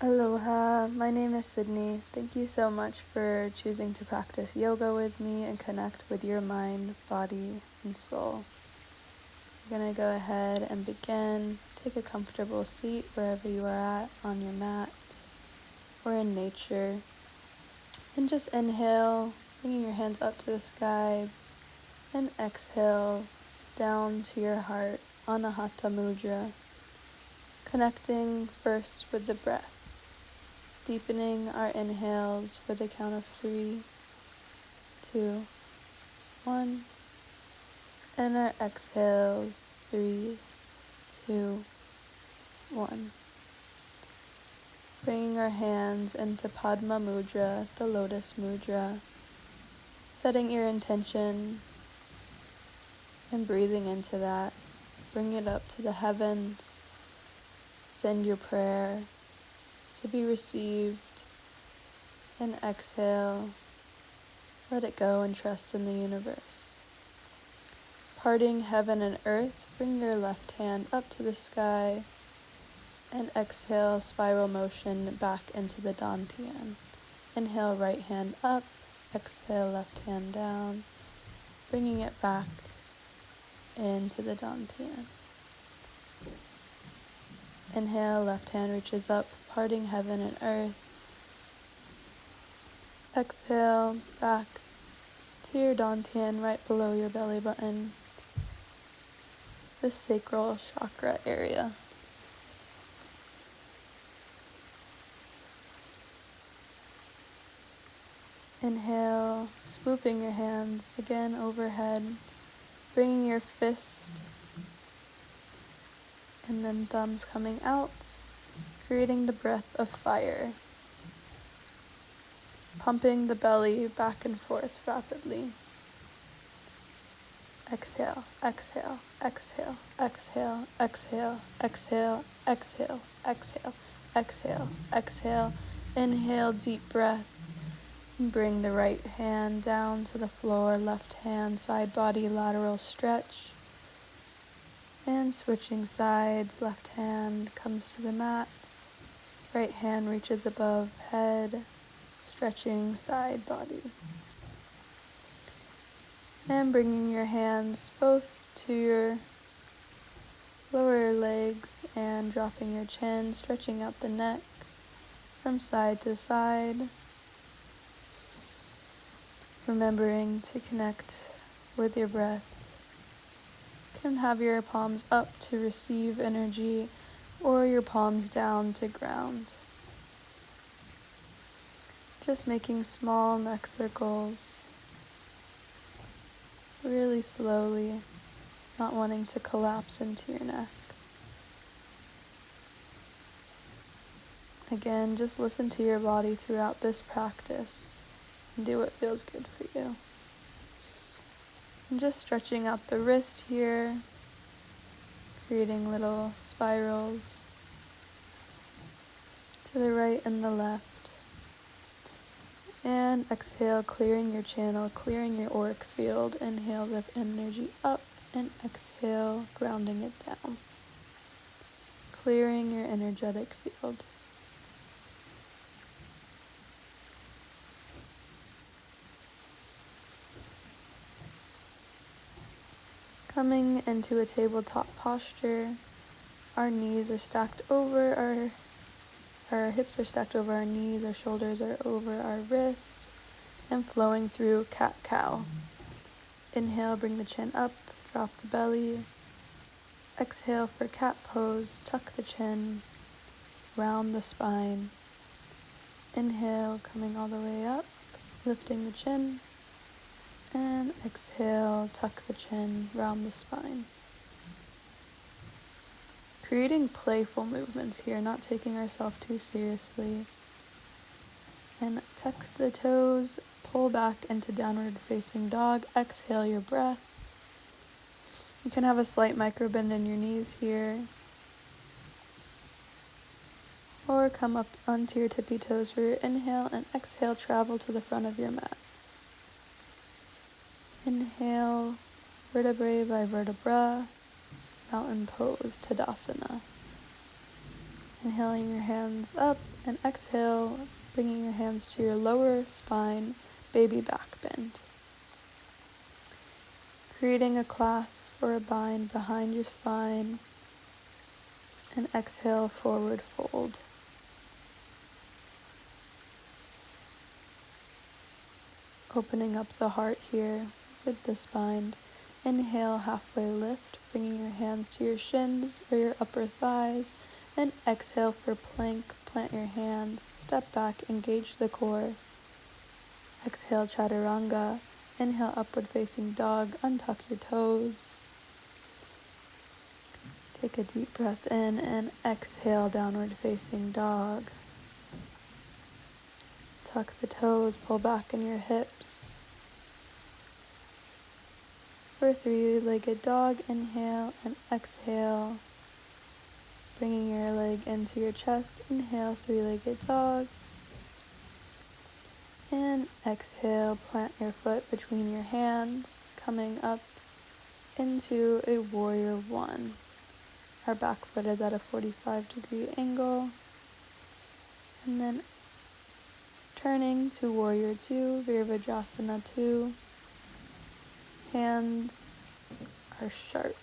Aloha, my name is Sydney. Thank you so much for choosing to practice yoga with me and connect with your mind, body, and soul. We're going to go ahead and begin. Take a comfortable seat wherever you are at, on your mat or in nature. And just inhale, bringing your hands up to the sky, and exhale down to your heart, Anahata Mudra. Connecting first with the breath. Deepening our inhales for the count of 3, 2, 1, and our exhales, 3, 2, 1. Bringing our hands into Padma Mudra, the Lotus Mudra, setting your intention and breathing into that. Bring it up to the heavens. Send your prayer to be received, and exhale. Let it go and trust in the universe. Parting heaven and earth, bring your left hand up to the sky and exhale, spiral motion back into the Dantian. Inhale, right hand up, exhale, left hand down, bringing it back into the Dantian. Inhale, left hand reaches up, parting heaven and earth. Exhale, back to your Dantian, right below your belly button, the sacral chakra area. Inhale, swooping your hands again overhead, bringing your fist and then thumbs coming out, creating the breath of fire, pumping the belly back and forth rapidly. Exhale, exhale, exhale, exhale, exhale, exhale, exhale, exhale, exhale, exhale. Inhale, deep breath. Bring the right hand down to the floor, left hand, side body, lateral stretch. And switching sides, left hand comes to the mats, right hand reaches above head, stretching side body. And bringing your hands both to your lower legs and dropping your chin, stretching out the neck from side to side. Remembering to connect with your breath. You can have your palms up to receive energy or your palms down to ground. Just making small neck circles, really slowly, not wanting to collapse into your neck. Again, just listen to your body throughout this practice and do what feels good for you. And just stretching out the wrist here, creating little spirals to the right and the left. And exhale, clearing your channel, clearing your auric field. Inhale, lift energy up, and exhale, grounding it down. Clearing your energetic field. Coming into a tabletop posture, our knees are stacked over our hips are stacked over our knees, our shoulders are over our wrist, and flowing through cat-cow. Inhale, bring the chin up, drop the belly. Exhale for cat pose, tuck the chin, round the spine. Inhale, coming all the way up, lifting the chin. And exhale, tuck the chin, round the spine. Creating playful movements here, not taking ourselves too seriously. And tuck the toes, pull back into downward facing dog. Exhale your breath. You can have a slight micro bend in your knees here. Or come up onto your tippy toes for your inhale, and exhale, travel to the front of your mat. Inhale, vertebrae by vertebra, mountain pose, Tadasana. Inhaling your hands up, and exhale, bringing your hands to your lower spine, baby back bend. Creating a clasp or a bind behind your spine, and exhale, forward fold. Opening up the heart here with the spine. Inhale, halfway lift, bringing your hands to your shins or your upper thighs, and exhale for plank. Plant your hands, step back, engage the core. Exhale, chaturanga. Inhale, upward facing dog, untuck your toes. Take a deep breath in and exhale, downward facing dog. Tuck the toes, pull back in your hips. For three-legged dog, inhale and exhale. Bringing your leg into your chest, inhale, three-legged dog. And exhale, plant your foot between your hands, coming up into a warrior one. Our back foot is at a 45-degree angle. And then turning to warrior two, Virabhadrasana 2. Hands are sharp,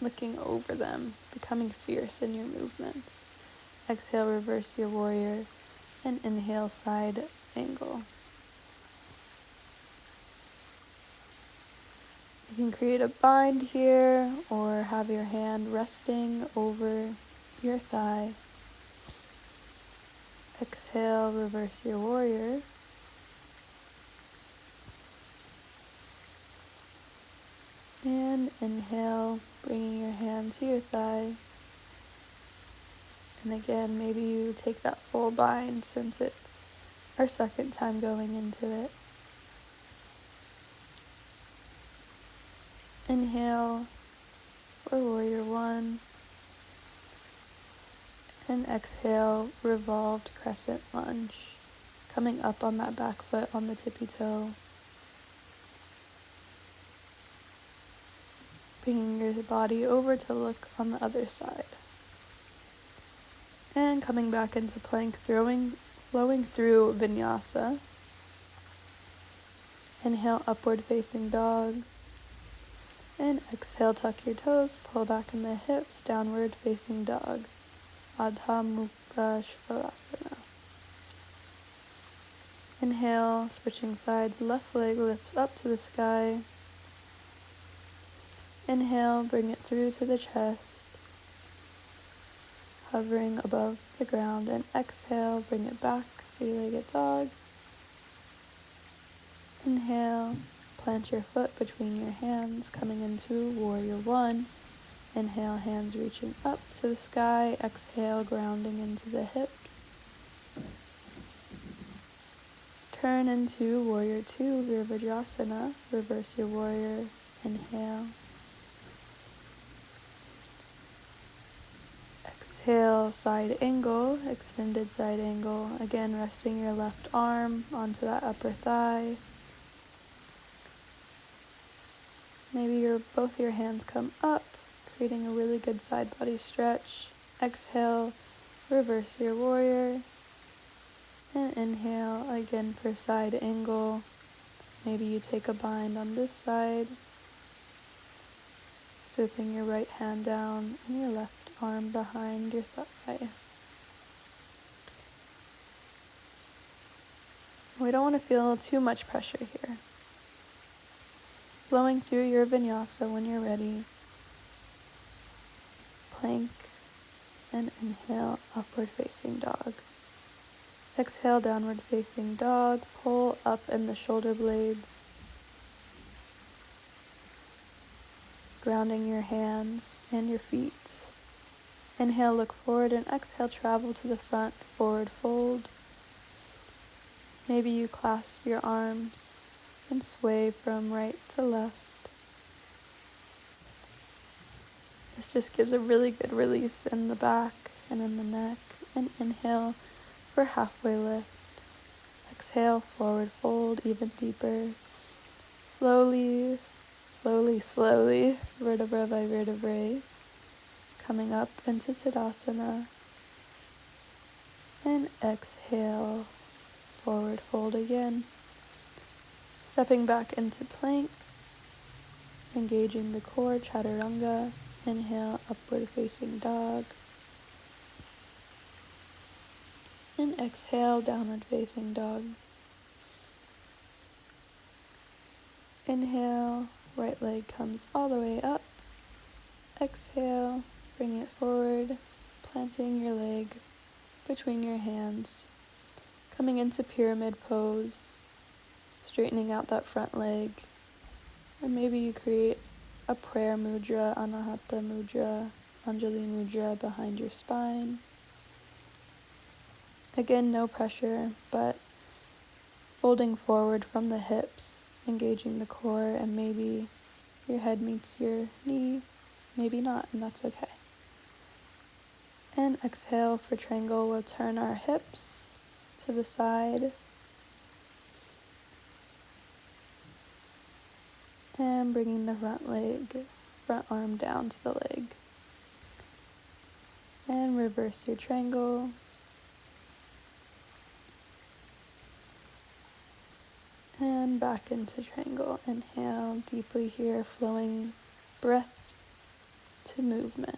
looking over them, becoming fierce in your movements. Exhale, reverse your warrior, and inhale, side angle. You can create a bind here or have your hand resting over your thigh. Exhale, reverse your warrior. And inhale, bringing your hand to your thigh. And again, maybe you take that full bind since it's our second time going into it. Inhale for warrior one. And exhale, revolved crescent lunge. Coming up on that back foot on the tippy toe. Bringing your body over to look on the other side. And coming back into plank, flowing through vinyasa. Inhale, upward facing dog. And exhale, tuck your toes, pull back in the hips, downward facing dog. Adha Mukha Svanasana. Inhale, switching sides, left leg lifts up to the sky. Inhale, bring it through to the chest, hovering above the ground, and exhale, bring it back, three-legged dog. Inhale, plant your foot between your hands, coming into warrior one. Inhale, hands reaching up to the sky. Exhale, grounding into the hips. Turn into warrior two, Virabhadrasana. Reverse your warrior. Inhale. Exhale, side angle, extended side angle. Again, resting your left arm onto that upper thigh. Maybe both your hands come up, creating a really good side body stretch. Exhale, reverse your warrior. And inhale, again for side angle. Maybe you take a bind on this side. Swooping your right hand down and your left arm behind your thigh. We don't want to feel too much pressure here. Flowing through your vinyasa when you're ready. Plank and inhale, upward facing dog. Exhale, downward facing dog. Pull up in the shoulder blades. Grounding your hands and your feet. Inhale, look forward, and exhale, travel to the front, forward fold. Maybe you clasp your arms and sway from right to left. This just gives a really good release in the back and in the neck. And inhale for halfway lift. Exhale, forward fold, even deeper. Slowly, vertebra by vertebrae. Coming up into Tadasana. And exhale, forward fold again. Stepping back into plank, engaging the core, chaturanga. Inhale, upward facing dog. And exhale, downward facing dog. Inhale, right leg comes all the way up. Exhale, bring it forward, planting your leg between your hands. Coming into pyramid pose, straightening out that front leg. Or maybe you create a prayer mudra, anahata mudra, anjali mudra behind your spine. Again, no pressure, but folding forward from the hips, engaging the core, and maybe your head meets your knee, maybe not, and that's okay. And exhale for triangle, we'll turn our hips to the side. And bringing the front arm down to the leg. And reverse your triangle. And back into triangle. Inhale deeply here, flowing breath to movement.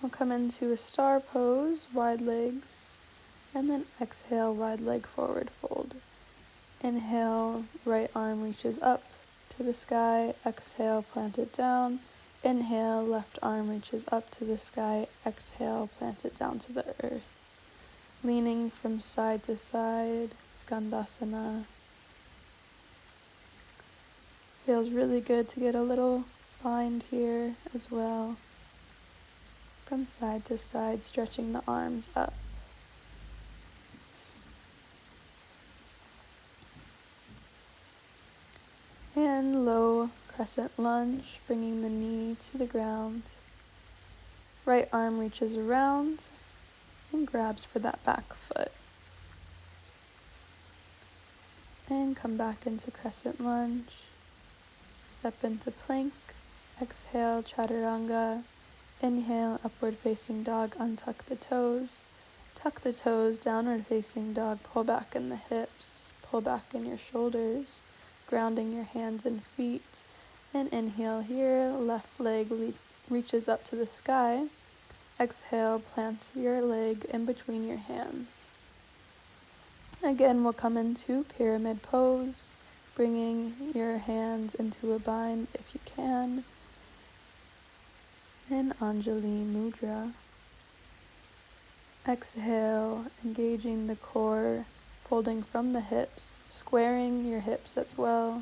We'll come into a star pose, wide legs, and then exhale, wide leg forward fold. Inhale, right arm reaches up to the sky. Exhale, plant it down. Inhale, left arm reaches up to the sky. Exhale, plant it down to the earth. Leaning from side to side, Skandasana. Feels really good to get a little bind here as well. From side to side, stretching the arms up. And low crescent lunge, bringing the knee to the ground. Right arm reaches around and grabs for that back foot. And come back into crescent lunge. Step into plank. Exhale, chaturanga. Inhale, upward facing dog, untuck the toes. Tuck the toes, downward facing dog, pull back in the hips, pull back in your shoulders, grounding your hands and feet. And inhale here, left leg reaches up to the sky. Exhale, plant your leg in between your hands. Again, we'll come into pyramid pose, bringing your hands into a bind if you can. And Anjali Mudra. Exhale, engaging the core, folding from the hips, squaring your hips as well.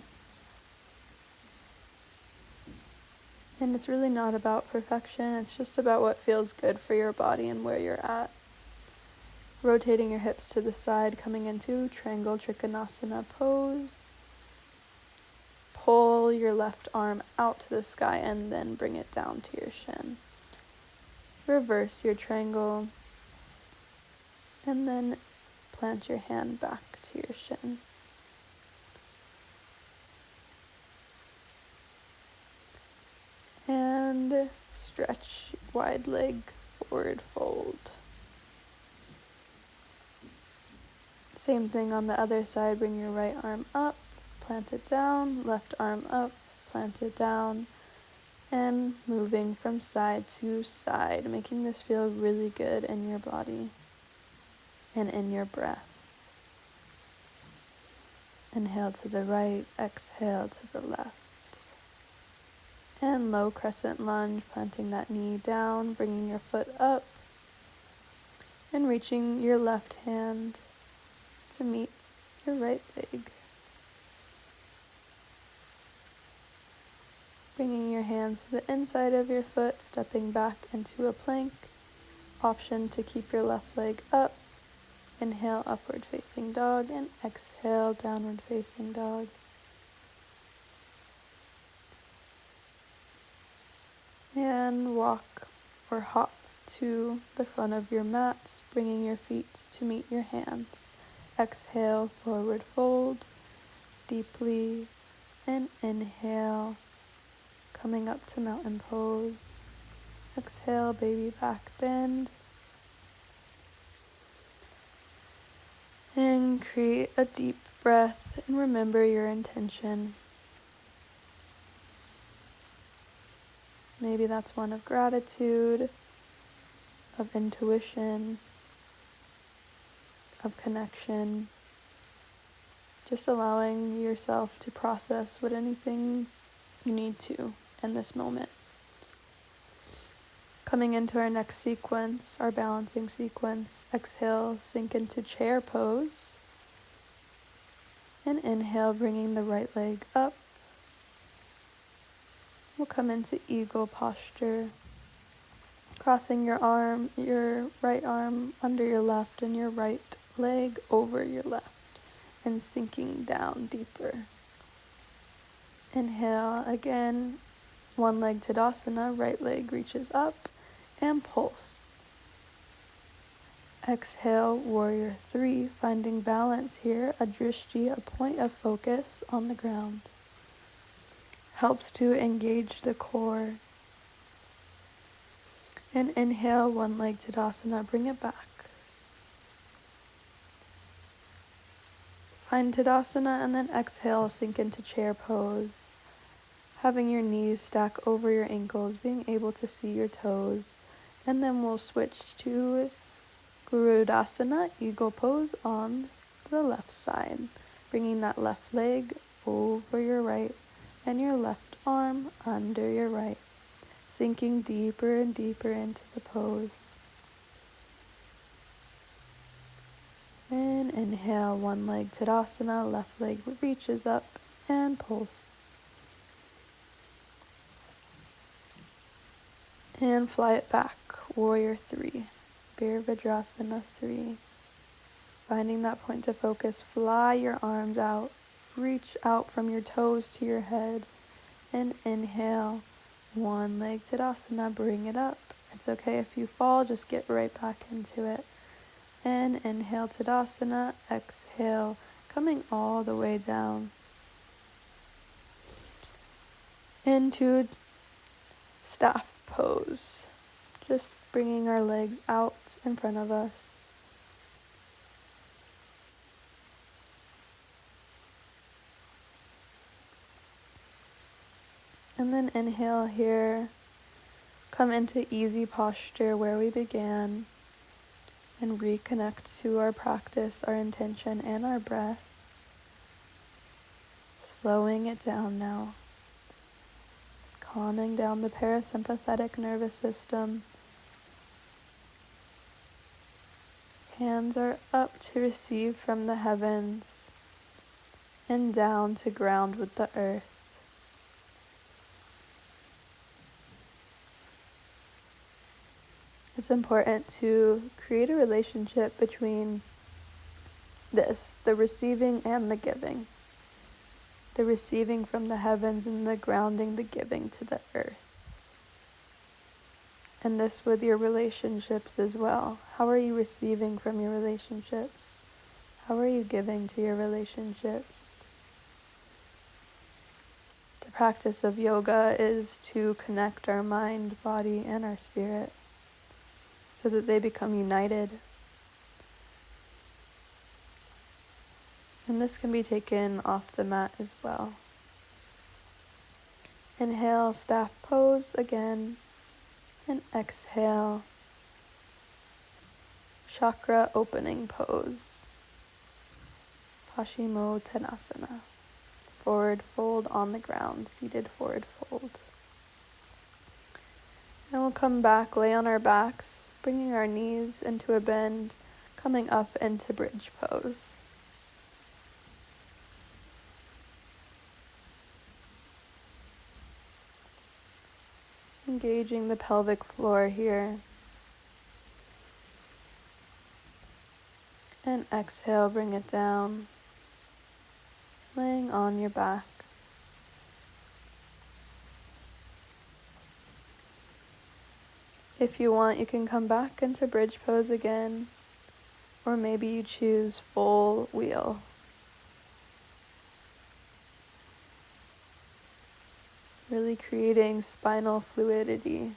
And it's really not about perfection, it's just about what feels good for your body and where you're at. Rotating your hips to the side, coming into Triangle Trikonasana pose. Pull your left arm out to the sky and then bring it down to your shin. Reverse your triangle and then plant your hand back to your shin. And stretch wide leg forward fold. Same thing on the other side, bring your right arm up, plant it down, left arm up, plant it down, and moving from side to side, making this feel really good in your body and in your breath. Inhale to the right, exhale to the left. And low crescent lunge, planting that knee down, bringing your foot up, and reaching your left hand to meet your right leg. Bringing your hands to the inside of your foot, stepping back into a plank. Option to keep your left leg up. Inhale, upward facing dog, and exhale, downward facing dog. And walk or hop to the front of your mats, bringing your feet to meet your hands. Exhale, forward fold, deeply, and inhale, coming up to mountain pose. Exhale, baby back bend. And create a deep breath and remember your intention. Maybe that's one of gratitude, of intuition, of connection. Just allowing yourself to process what anything you need to in this moment. Coming into our next sequence, our balancing sequence, exhale, sink into chair pose. And inhale, bringing the right leg up. We'll come into eagle posture, crossing your right arm under your left and your right leg over your left, and sinking down deeper. Inhale again, one leg Tadasana, right leg reaches up, and pulse. Exhale, warrior 3, finding balance here, a drishti, a point of focus on the ground. Helps to engage the core. And inhale, one leg Tadasana, bring it back. Find Tadasana and then exhale, sink into chair pose. Having your knees stack over your ankles, being able to see your toes. And then we'll switch to Garudasana, eagle pose on the left side. Bringing that left leg over your right and your left arm under your right. Sinking deeper and deeper into the pose. And inhale, one leg Tadasana, left leg reaches up and pulse. And fly it back, warrior 3, Virabhadrasana 3. Finding that point of focus, fly your arms out, reach out from your toes to your head, and inhale, one leg Tadasana, bring it up. It's okay if you fall, just get right back into it. And inhale Tadasana, exhale, coming all the way down into staff pose. Just bringing our legs out in front of us. And then inhale here, come into easy posture where we began, and reconnect to our practice, our intention, and our breath. Slowing it down now. Calming down the parasympathetic nervous system. Hands are up to receive from the heavens and down to ground with the earth. It's important to create a relationship between the receiving and the giving. The receiving from the heavens and the grounding, the giving to the earth. And this with your relationships as well. How are you receiving from your relationships? How are you giving to your relationships? The practice of yoga is to connect our mind, body, and our spirit so that they become united. And this can be taken off the mat as well. Inhale, staff pose again, and exhale, chakra opening pose, Paschimottanasana, forward fold on the ground, seated forward fold. And we'll come back, lay on our backs, bringing our knees into a bend, coming up into bridge pose. Engaging the pelvic floor here. And exhale, bring it down, laying on your back. If you want, you can come back into bridge pose again, or maybe you choose full wheel. Really creating spinal fluidity.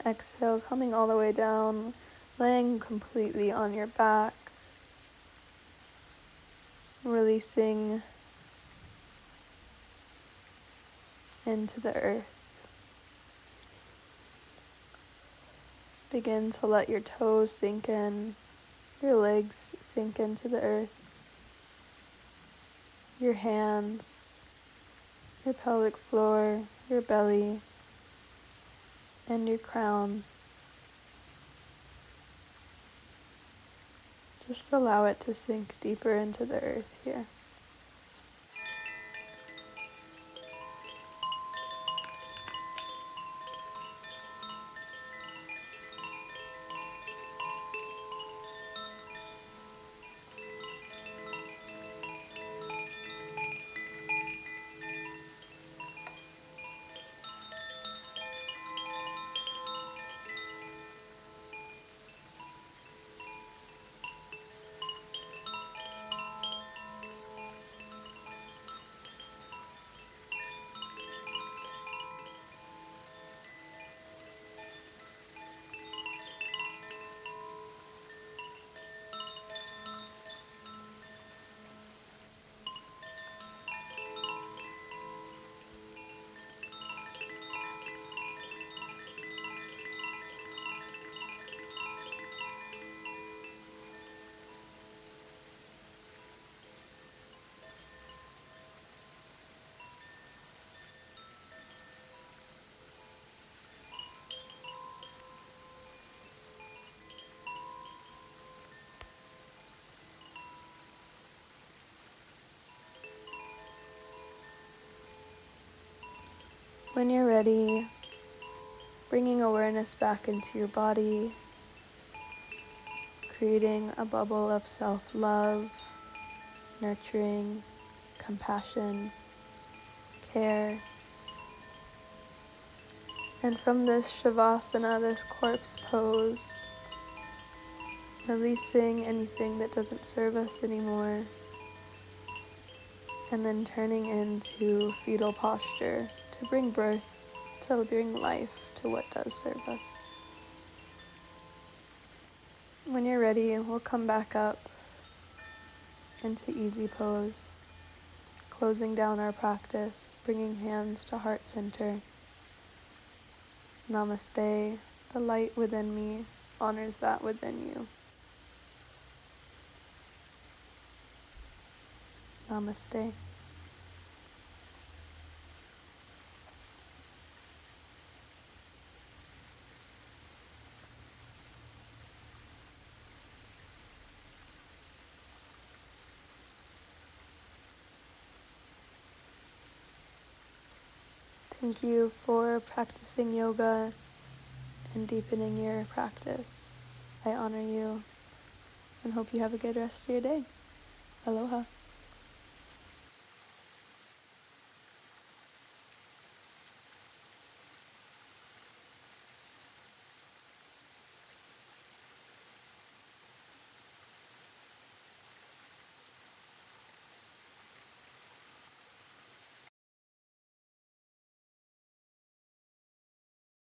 And exhale, coming all the way down, laying completely on your back, releasing into the earth. Begin to let your toes sink in, your legs sink into the earth, your hands, your pelvic floor, your belly, and your crown. Just allow it to sink deeper into the earth here. When you're ready, bringing awareness back into your body, creating a bubble of self-love, nurturing, compassion, care. And from this Shavasana, this corpse pose, releasing anything that doesn't serve us anymore, and then turning into fetal posture to bring birth, to bring life to what does serve us. When you're ready, we'll come back up into easy pose, closing down our practice, bringing hands to heart center. Namaste. The light within me honors that within you. Namaste. Thank you for practicing yoga and deepening your practice. I honor you and hope you have a good rest of your day. Aloha.